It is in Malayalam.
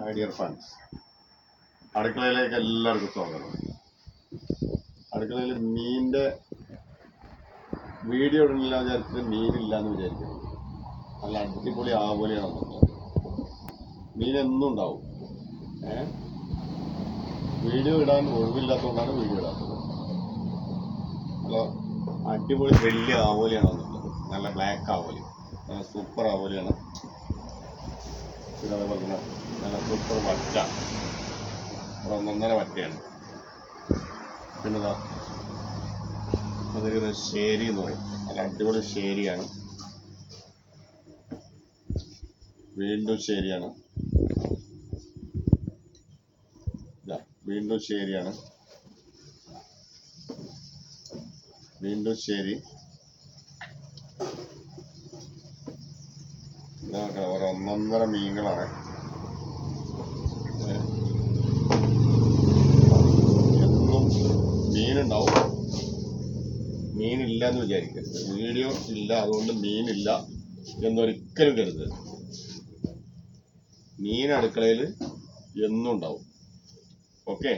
മൈ ഡിയർ ഫ്രണ്ട്സ്, അടുക്കളയിലേക്ക് എല്ലാവർക്കും സ്വാഗതം. അടുക്കളയിൽ മീനിൻ്റെ വീഡിയോ ഇടുന്നില്ല വിചാരിച്ചിട്ട് മീനില്ല എന്ന് വിചാരിക്കുന്നു. നല്ല അടിപൊളി ആവോലിയാണ് വന്നിട്ടുള്ളത്. മീൻ എന്നും ഉണ്ടാവും. വീഡിയോ ഇടാൻ ഒഴിവില്ലാത്തതുകൊണ്ടാണ് വീഡിയോ ഇടാത്തത്. നല്ല അടിപൊളി വലിയ ആവോലിയാണ് വന്നിട്ടുള്ളത്. നല്ല ബ്ലാക്ക് ആവോലി, നല്ല സൂപ്പർ ആവോലിയാണ്. പിന്നെ അതേപോലെ തന്നെ നല്ല സൂപ്പർ വറ്റ, ഒന്നൊന്നര വറ്റയാണ്. പിന്നെതാ അതൊരു ശേരി എന്ന് പറയും, നല്ല അടിപൊളി ശേരിയാണ്. വീണ്ടും ശേരിയാണ്, വീണ്ടും ശേരിയാണ്, വീണ്ടും ശേരി. ഇതൊക്കെ ഒന്നൊന്നര മീനുകളാണ്. എന്നും മീനുണ്ടാവും. മീനില്ല എന്ന് വിചാരിക്കരുത്. വീഡിയോ ഇല്ല അതുകൊണ്ട് മീനില്ല എന്നൊരിക്കലും കരുതരുത്. മീൻ അടുക്കളയിൽ എന്നും ഉണ്ടാവും. ഓക്കെ.